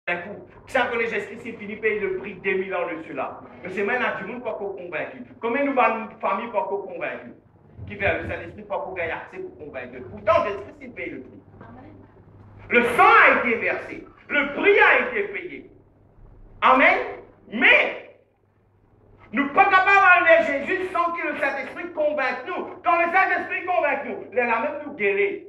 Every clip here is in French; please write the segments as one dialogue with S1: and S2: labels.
S1: un coup. Ça connaît Jésus-Christ, il finit payer le prix 2000 ans de cela. Mais c'est maintenant du monde pour qu'on convaincu. Combien nous avons une famille pour qu'on convaincu? Qui fait le Saint-Esprit pour qu'on gagne accès pour convaincre. Pourtant, Jésus-Christ, il paye le prix. Le sang a été versé. Le prix a été payé. Amen. Mais, nous ne sommes pas capables d'aller Jésus sans que le Saint-Esprit convainque nous. Quand le Saint-Esprit convainc nous, il a même nous guérir,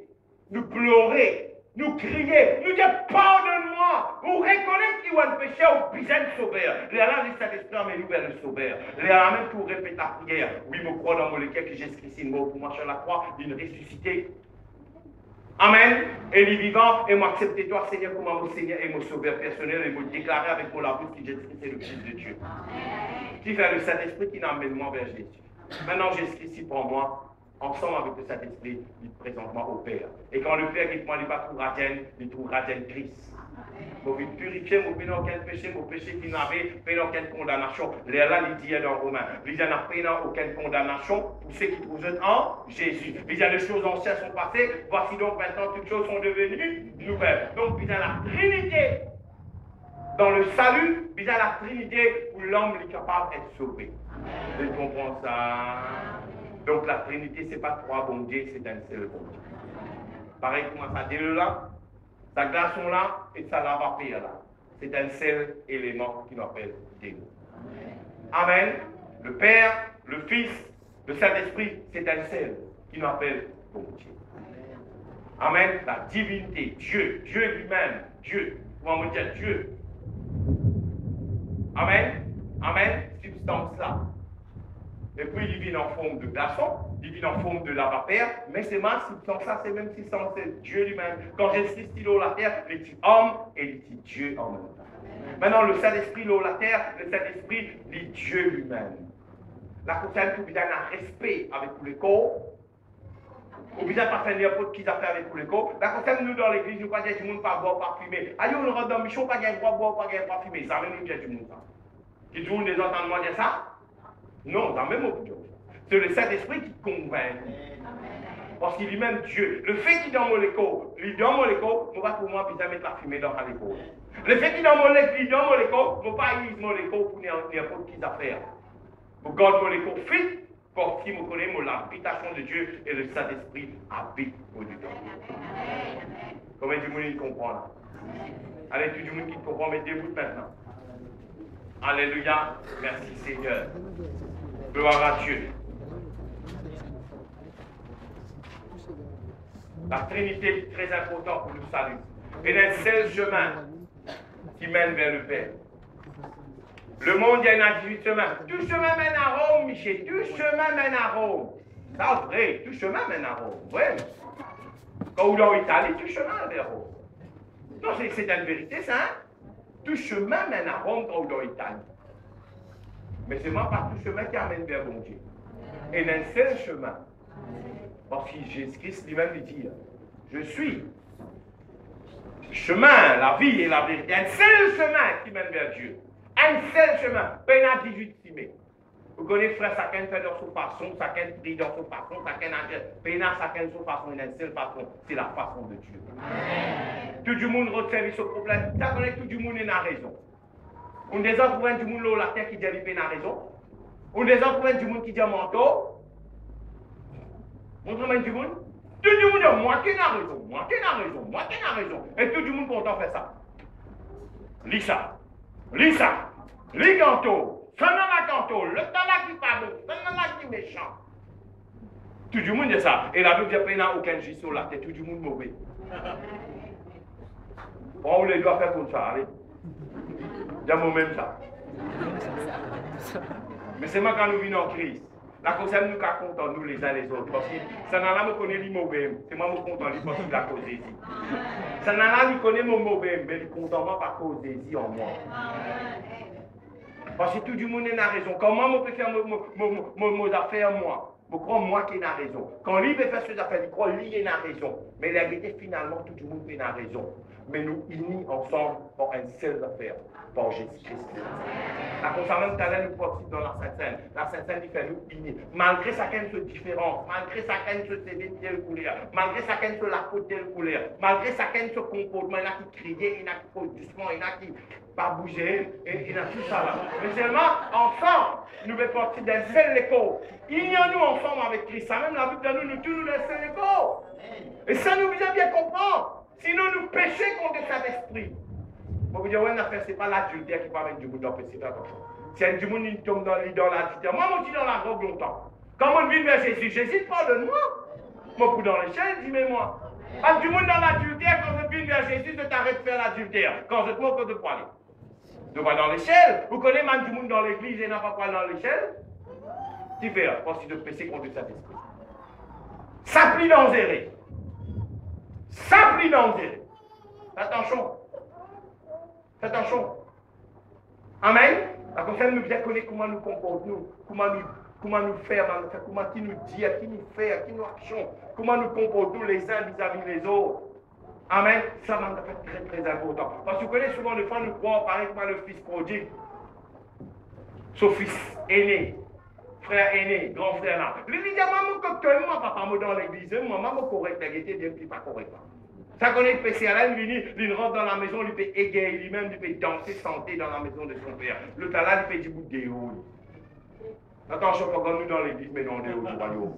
S1: nous pleurer, nous crier, nous dire pardonne-moi, ou reconnaître qu'il y a un péché ou besoin de sauveur. Il a le Saint-Esprit amène nous vers le sauveur. Il a même tout répéter la prière. Oui, je crois dans mon cœur que Jésus-Christ est mort pour moi sur la croix, il est ressuscité. Amen. Et il est vivant, et moi accepter toi, Seigneur, comme mon Seigneur et mon sauveur personnel, et me déclarer avec mon bouche que Jésus-Christ est le Fils de Dieu. Qui fait le Saint-Esprit qui n'amène moi vers Jésus. Maintenant, Jésus-Christ prend moi, ensemble avec le Saint-Esprit, il présente moi au Père. Et quand le Père dit moi, il va trouver il trouvera Christ. Pour vous purifier, vous n'avez aucun péché, vos péchés qui n'avaient pas aucune condamnation. Là, il dit dans Romains, il n'y a pas aucune condamnation pour ceux qui trouvent en Jésus. Il y a des choses anciennes sont passées, voici donc maintenant toutes choses sont devenues nouvelles. Donc, il y a la Trinité. Dans le salut, il y a la Trinité où l'homme est capable d'être sauvé. Vous comprenez ça? Donc, la Trinité, ce n'est pas trois bons dieux, c'est un seul bon Dieu. Pareil, comment ça dit là? Ça glaçon là et ça lava là. C'est un seul élément qui nous appelle Dieu. Amen. Le Père, le Fils, le Saint-Esprit, c'est un seul qui nous appelle bon Dieu. Amen. La divinité, Dieu, Dieu lui-même, Dieu. Comment on dire Dieu? Amen. Amen. Substance là. Et puis il vient en forme de glaçon, il vient en forme de la vapeur, mais c'est ma substance, ça c'est même substance, c'est Dieu lui-même. Quand Jésus-Christ est la terre, il dit homme et il dit Dieu en même temps. Maintenant le Saint-Esprit la terre, le Saint-Esprit dit Dieu lui-même. La concerne tout bien un respect avec tous les corps. Ou bien pas faire n'importe qui a fait avec tous les corps. La concerne nous dans l'église, nous pas dire du monde pas boire, pas fumer. Aïe, on rentre dans le michon, pas gagner droit boire, pas gagner pas fumer. Ça même nous dire du monde. Qui tout le monde entend moi dire ça? Non, dans le même mot. C'est le Saint-Esprit qui convainc. Parce qu'il est même Dieu. Le fait qu'il est dans mon écho, il est dans mon écho, ne va pas pour moi bien mettre la fumée dans l'écho. Le fait qu'il est dans mon écho, ne va pas utiliser mon écho pour n'importe qui affaire. Pour garder mon écho fit, parce qu'il me connaît l'habitation de Dieu et le Saint-Esprit habite au-dedans. Comment du monde comprend là? Allez, tout le monde qui comprend, mettez-vous maintenant. Alléluia. Merci Seigneur. Gloire à Dieu. La Trinité est très importante pour nous saluer. Et c'est un seul chemin qui mène vers le Père. Le monde, il y en a 18 chemins. Tout chemin mène à Rome, Michel. Tout chemin mène à Rome. Ça, vrai. Tout chemin mène à Rome. Vrai. Quand vous êtes en Italie, tout chemin vers Rome. Non, c'est une vérité, ça. Hein? Tout chemin mène à Rome quand vous êtes en Italie. Mais c'est moi pas tout chemin qui amène vers bon Dieu. Et il y a un seul chemin. Parce que Jésus-Christ lui-même dit, je suis le chemin, la vie et la vérité. Un seul chemin qui mène vers Dieu. Un seul chemin. Pas une 18 simé. Vous connaissez frère, chacun fait dans sa façon, chacun prie dans sa façon, chacun a chacun de sa façon, une seule façon, c'est la façon de Dieu. Amen. Tout le monde retient ce problème. Ça connaît tout le monde est la raison. On des autres du monde là, la terre qui dit qu'il a raison. On des autres du monde qui dit manteau. Montre-moi du monde. Tout le monde dit moi qui n'a raison, moi qui n'a raison, moi qui n'a raison. Et tout le monde content faire ça. Lis ça. Lis ça. Lis canto. Ça n'a pas canto. Le temps là qui pas bon. Ça n'a pas qui méchant. Tout le monde dit ça. Et la Bible dit qu'il n'y a aucun juge sur la tête. Tout le monde mauvais. On les doit faire comme ça. Allez. Il y a moi-même ça. Mais c'est moi quand nous venons en crise. La concerne nous qui comptons nous les uns les autres. Parce que ça n'a pas connaît les mauvais. C'est moi qui compte parce qu'il a causé ici. Ça n'a pas connaît mon mauvais, mais il compte moi par cause ici en moi. Parce que tout le monde a raison. Comment je peux faire mes affaires moi? Je crois moi qui a raison. Quand lui peut faire ses affaires, il croit lui qui a raison. Mais la vérité finalement tout le monde a raison. mais nous unis ensemble pour une seule affaire, pour Jésus-Christ. La concernant tout à l'heure, nous portons dans la Sainte-Seine. La Sainte-Seine, il fait nous unis. Malgré chacun de différence, malgré chacun de ses telle couleur, malgré chacun de la peau telle couleur, malgré chacun de ce comportement, il y en a qui criait, il y en a qui font doucement, il y en a qui pas bouger, et il y en a tout ça là. Mais seulement, ensemble, nous faisons partie d'un seul écho. Unions-nous ensemble avec Christ. Ça même la Bible de nous tous nous d'un seul écho. Et ça nous vient bien comprendre. Sinon, nous péchons contre cet esprit. Pour vous dire, ouais, ce n'est pas l'adultère qui permet du monde d'empêcher attention. Si un du monde qui tombe dans l'adultère, moi, je suis dans la drogue longtemps. Quand on vient vers Jésus, Jésus, pardonne-moi. Moi, pour dans l'échelle, dis-moi. Quand du monde dans l'adultère, quand je viens vers Jésus, je t'arrête de faire l'adultère. Quand je te montre de parler. Je vais dans l'échelle. Vous connaissez même du monde dans l'église et n'a pas parlé dans l'échelle? Tu fais, parce que de péché contre cet esprit. Ça plie dangereux. Ça plie dangereux. Attention. Attention. Amen. La concerne nous bien connaître comment nous comportons, comment nous faire, comment qui nous dit, qui nous fait, qui nous action, comment nous comportons les uns vis-à-vis les autres. Amen. Ça m'a fait très très important. Parce que vous connaissez souvent des fois nous croyons par exemple le fils prodigue, son fils aîné, frère aîné, grand frère là. Lui dit maman que moi papa moi dans l'église, maman correct, la guetter bien plus pas correct. Ça connaît le péché à il rentre dans la maison, il peut égayer lui-même, il peut danser, chanter dans la maison de son père. Le talent, il fait du bout de déo. Attention, pas nous dans l'église, mais dans le déo du royaume.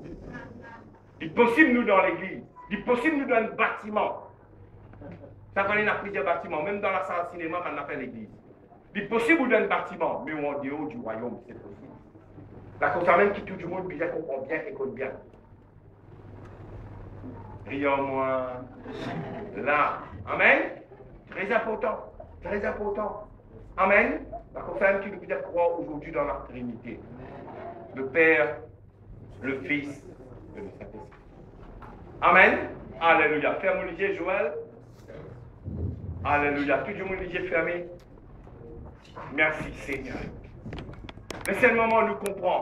S1: Il est possible nous dans l'église, il est possible nous dans le bâtiment. Ça connaît dans plusieurs bâtiments, même dans la salle de cinéma, on a fait l'église. Il est possible dans le bâtiment, mais en dehors du royaume, c'est possible. La chose même qui tout le monde bien comprend bien et connaît bien. Prions-moi là. Amen. Très important. Très important. Amen. La conférence qui nous dit croire aujourd'hui dans la Trinité. Le Père, le Fils et le Saint-Esprit. Amen. Alléluia. Ferme les yeux, Joël. Alléluia. Tout le monde les yeux fermés. Merci Seigneur. Mais c'est le moment où nous comprenons